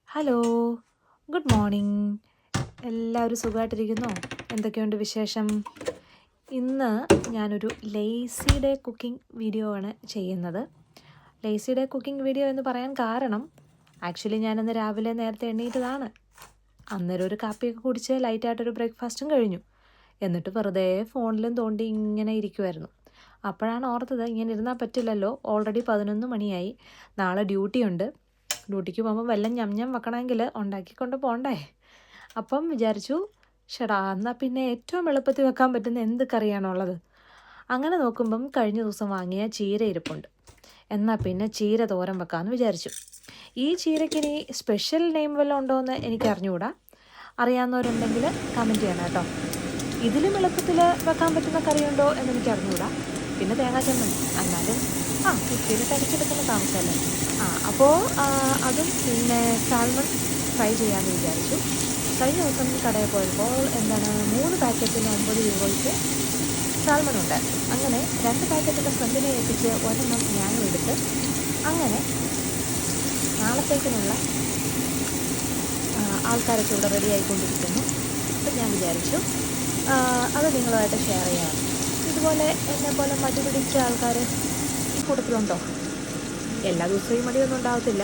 Hello, good morning. എല്ലാവരും സുഖമായിട്ടിരിക്കുന്നോ? എന്തൊക്കെയുണ്ട് വിശേഷം? ഇന്ന് ഞാനൊരു ലേസി ഡേ കുക്കിംഗ് വീഡിയോ ആണ് ചെയ്യുന്നത്. ലേസി ഡേ കുക്കിംഗ് വീഡിയോ എന്ന് പറയാൻ കാരണം ആക്ച്വലി ഞാനിന്ന് രാവിലെ നേരത്തെ എണ്ണീറ്റതാണ്. അന്നേരം ഒരു കാപ്പിയൊക്കെ കുടിച്ച് ലൈറ്റായിട്ടൊരു ബ്രേക്ക്ഫാസ്റ്റും കഴിഞ്ഞു. എന്നിട്ട് വെറുതെ ഫോണിലും തോണ്ടി ഇങ്ങനെ ഇരിക്കുമായിരുന്നു. അപ്പോഴാണ് ഓർത്തത് ഇങ്ങനെ ഇരുന്നാൽ പറ്റില്ലല്ലോ, ഓൾറെഡി 11 മണിയായി, നാളെ ഡ്യൂട്ടിയുണ്ട്. ഡ്യൂട്ടിക്ക് പോകുമ്പോൾ വല്ലതും ഞം വെക്കണമെങ്കിൽ ഉണ്ടാക്കിക്കൊണ്ട് പോകണ്ടേ. അപ്പം വിചാരിച്ചു, ഷടാ എന്നാൽ പിന്നെ ഏറ്റവും എളുപ്പത്തിൽ വെക്കാൻ പറ്റുന്ന എന്ത് കറിയാണുള്ളത്. അങ്ങനെ നോക്കുമ്പം കഴിഞ്ഞ ദിവസം വാങ്ങിയ ചീര ഇരിപ്പുണ്ട്. എന്നാൽ പിന്നെ ചീര തോരൻ വെക്കാമെന്ന് വിചാരിച്ചു. ഈ ചീരയ്ക്കിനി സ്പെഷ്യൽ നെയിം വല്ലതും ഉണ്ടോ എന്ന് എനിക്ക് അറിഞ്ഞുകൂടാ. അറിയാവുന്നവരുണ്ടെങ്കിൽ കമൻറ്റ് ചെയ്യണം കേട്ടോ. ഇതിലും എളുപ്പത്തിൽ വെക്കാൻ പറ്റുന്ന കറിയുണ്ടോ എന്ന് എനിക്ക് അറിഞ്ഞുകൂടാ. പിന്നെ തേങ്ങാ ചമ്മന്തി, എന്നാലും കുത്തിയിട്ട് അരച്ചെടുക്കുന്ന താമസമല്ലേ. അപ്പോൾ അതും പിന്നെ സാൽമൺ ഫ്രൈ ചെയ്യാമെന്ന് വിചാരിച്ചു. കഴിഞ്ഞ ദിവസം കടയിൽ പോയപ്പോൾ 3 പാക്കറ്റിന് 9 രൂപയ്ക്ക് സാൽമൺ ഉണ്ടായിരുന്നു. അങ്ങനെ 2 പാക്കറ്റിൻ്റെ ഫ്രണ്ടിനെ എത്തിച്ച് ഒരെണ്ണം ഞാനും എടുത്ത് അങ്ങനെ നാളത്തേക്കിനുള്ള ആൾക്കാരൊക്കെ ഇവിടെ റെഡി ആയിക്കൊണ്ടിരിക്കുന്നു. അപ്പം ഞാൻ വിചാരിച്ചു അത് നിങ്ങളുമായിട്ട് ഷെയർ ചെയ്യാം. ഇതുപോലെ എന്നെപ്പോലെ മടി പിടിച്ച ആൾക്കാർ ഈ കൂട്ടത്തിലുണ്ടോ? എല്ലാ ദിവസവും മടിയൊന്നും ഉണ്ടാകത്തില്ല,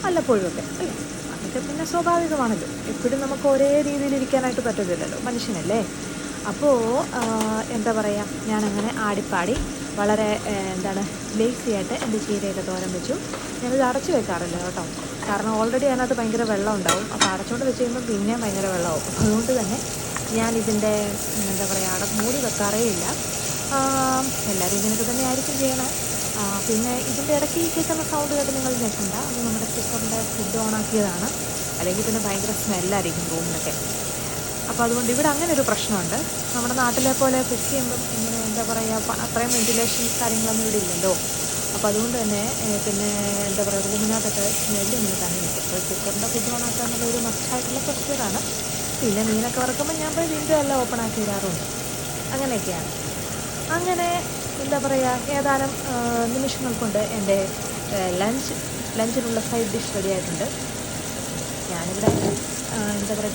വല്ലപ്പോഴും ഒക്കെ അല്ലേ. അതൊക്കെ പിന്നെ സ്വാഭാവികമാണല്ലോ. എപ്പോഴും നമുക്ക് ഒരേ രീതിയിലിരിക്കാനായിട്ട് പറ്റത്തില്ലല്ലോ, മനുഷ്യനല്ലേ. അപ്പോൾ എന്താ പറയുക, ഞാനങ്ങനെ ആടിപ്പാടി വളരെ ലേസി ആയിട്ട് എൻ്റെ ചീരയൊക്കെ തോരൻ വെച്ചു. ഞാനിത് അടച്ചു വെക്കാറില്ല കേട്ടോ, കാരണം ഓൾറെഡി അതിനകത്ത് ഭയങ്കര വെള്ളം ഉണ്ടാവും. അപ്പോൾ അടച്ചുകൊണ്ട് വെച്ച് കഴിയുമ്പോൾ പിന്നെയും ഭയങ്കര വെള്ളമാവും. അതുകൊണ്ട് തന്നെ ഞാനിതിൻ്റെ മൂടി വെക്കാറേ ഇല്ല. എല്ലാവരും ഇങ്ങനെയൊക്കെ തന്നെ ആയിരിക്കും ചെയ്യണം. പിന്നെ ഇതിൻ്റെ ഇടയ്ക്ക് ഈ കേൾക്കുന്ന സൗണ്ട് കേട്ട് നിങ്ങൾ ഞെക്കണ്ട, അത് നമ്മുടെ കുക്കറിൻ്റെ ഫുഡ് ഓണാക്കിയതാണ്. അല്ലെങ്കിൽ പിന്നെ ഭയങ്കര സ്മെല്ലായിരിക്കും റൂമിലൊക്കെ. അപ്പോൾ അതുകൊണ്ട് ഇവിടെ അങ്ങനെ ഒരു പ്രശ്നമുണ്ട്. നമ്മുടെ നാട്ടിലെ പോലെ കുക്ക് ചെയ്യുമ്പം ഇങ്ങനെ അത്രയും വെന്റിലേഷൻ കാര്യങ്ങളൊന്നും ഇവിടെ ഇല്ലല്ലോ. അപ്പോൾ അതുകൊണ്ട് തന്നെ പിന്നെ റൂമിനകത്തൊക്കെ സ്മെല്ല് ഇങ്ങനെ തന്നെ നിൽക്കും. അപ്പോൾ കുക്കറിൻ്റെ ഫുഡ് ഓണാക്കുക എന്നുള്ളൊരു മസ്റ്റായിട്ടുള്ള പ്രൊസീജിയറാണ്. പിന്നെ മീനൊക്കെ വറക്കുമ്പോൾ ഞാൻ പോയി വിൻഡോ എല്ലാം ഓപ്പൺ ആക്കി ഇടാറുണ്ട്. അങ്ങനെയൊക്കെയാണ്. അങ്ങനെ ഏതാനും നിമിഷങ്ങൾ കൊണ്ട് എൻ്റെ ലഞ്ചിനുള്ള സൈഡ് ഡിഷ് റെഡി ആയിട്ടുണ്ട്. ഞാനിവിടെ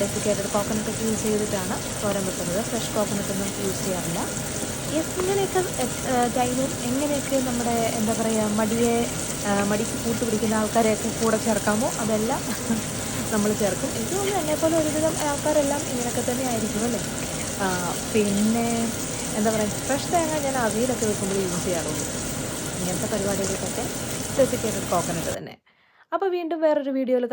ഡെസിക്കേറ്റഡ് കോക്കനട്ടൊക്കെ യൂസ് ചെയ്തിട്ടാണ് തോരൻ വെക്കുന്നത്. ഫ്രഷ് കോക്കനട്ടൊന്നും യൂസ് ചെയ്യാറില്ല. ഇങ്ങനെയൊക്കെ ടൈമും എങ്ങനെയൊക്കെ നമ്മുടെ മടിക്ക് കൂട്ടുപിടിക്കുന്ന ആൾക്കാരെയൊക്കെ കൂടെ ചേർക്കാമോ അതെല്ലാം നമ്മൾ ചേർക്കും. എനിക്ക് തോന്നുന്നു എന്നെപ്പോലെ ഒരുവിധം ആൾക്കാരെല്ലാം ഇങ്ങനെയൊക്കെ തന്നെ ആയിരിക്കും അല്ലേ. പിന്നെ ഫ്രഷ് തേങ്ങ ഞാൻ അവിയലൊക്കെ വെക്കുമ്പോൾ യൂസ് ചെയ്യാറുള്ളൂ. ഇങ്ങനത്തെ പരിപാടികൾക്കൊക്കെ ഡെസിക്കേറ്റഡ് കോക്കനട്ട് തന്നെ. അപ്പോൾ വീണ്ടും വേറൊരു വീഡിയോയിൽ